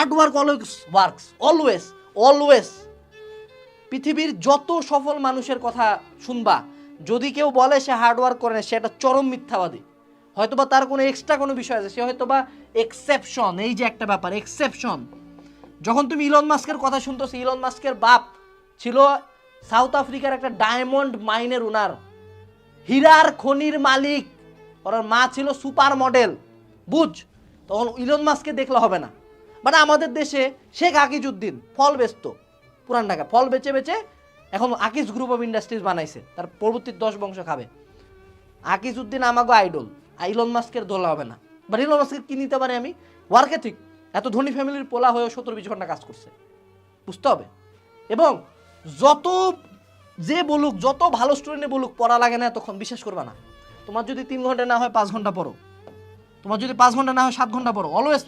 Hard work always works, always always. পৃথিবীর যত সফল মানুষের কথা শুনবা, যদি কেউ বলে সে হার্ড ওয়ার্ক করে না, সে একটা চরম মিথ্যাবাদী। হয়তোবা তার কোনো এক্সট্রা কোনো বিষয় আছে, সে হয়তোবা এক্সেপশন। এই যে একটা ব্যাপার, এক্সেপশন। যখন তুমি ইলন মাস্কের কথা শুনতেছো, ইলন মাস্কের বাপ ছিল সাউথ আফ্রিকার একটা ডায়মন্ড মাইনের ওনার, হীরার খনির মালিক। ওর মা ছিল সুপার মডেল, বুঝ। তখন ইলন মাস্ককে দেখলে হবে না। বাট আমাদের দেশে শেখ আকিজউদ্দিন ফল বেচত, পুরান ঢাকা ফল বেচে বেচে এখন আকিজ গ্রুপ অফ ইন্ডাস্ট্রিজ বানাইছে, তার পরবর্তী 10 বংশ খাবে। আকিজউদ্দিন আমাগো আইডল, ইলন মাস্কের দোলা হবে না। বাট ইলন মাস্কের কি নিতে পারি আমি? Work ethic. এত ধনী ফ্যামিলির পোলা হয়েও 17-20 ঘন্টা কাজ করছে, বুঝতে হবে। এবং যত যে বলুক, যত ভালো স্টুডেন্টে বলুক, পড়া লাগে না এতক্ষণ, বিশ্বাস করবা না। তোমার যদি 3 ঘন্টা না হয় 5 ঘন্টা পড়ো, তোমার যদি 5 ঘন্টা না হয় 7 ঘন্টা পড়ো। অলওয়েজ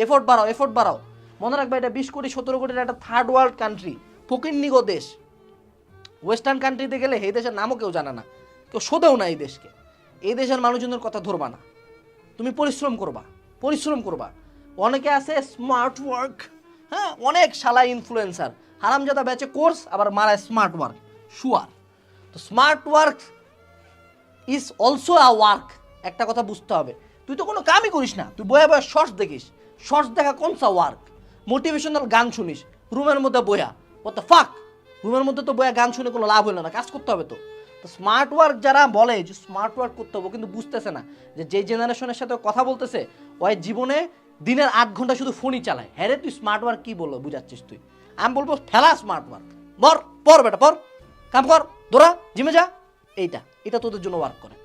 এফোর্ট বাড়াও, এফোর্ট বাড়াও। মনে রাখবে এটা 20 কোটি 17 কোটির একটা থার্ড ওয়ার্ল্ড কান্ট্রি, ফকিন্নিগো দেশ। ওয়েস্টার্ন কান্ট্রিতে গেলে এই দেশের নামও কেউ জানে না, কেউ শোধেও না এই দেশকে। এই দেশের মানুষজনের কথা ধরবা না, তুমি পরিশ্রম করবা, পরিশ্রম করবা। অনেকে আছে স্মার্ট ওয়ার্ক, হ্যাঁ, অনেক শালা ইনফ্লুয়েন্সার হারামজাদা বেচে কোর্স, আবার মারায় স্মার্ট ওয়ার্ক, শুয়ার। তো smart work is also a work. একটা কথা বুঝতে হবে, তুই তো কোনো কামই করিস না, তুই বয়া বয়া শর্টস দেখিস। শর্টস দেখা কোন সা ওয়ার্ক? মোটিভেশনাল গান শুনিস রুমের মধ্যে বয়া, হোয়াট দ্য ফাক। রুমের মধ্যে তো বয়া গান শুনে কোনো লাভ হলো না, কাজ করতে হবে তো। তো স্মার্ট ওয়ার্ক যারা বলে যে স্মার্ট ওয়ার্ক করতে হবে, কিন্তু বুঝতেছে না যে যেই জেনারেশনের সাথে কথা বলতেছে, ওই জীবনে দিনের 8 ঘন্টা শুধু ফোনই চালায়। হ্যাঁ রে, তুই স্মার্ট ওয়ার্ক কি বললো বুঝাচ্ছিস তুই? আমি বলবো ফেলা স্মার্ট ওয়ার্ক, পর বেটা পর, কাম কর, দৌড়া, জিমে যা। এটা তোদের জন্য ওয়ার্ক করে।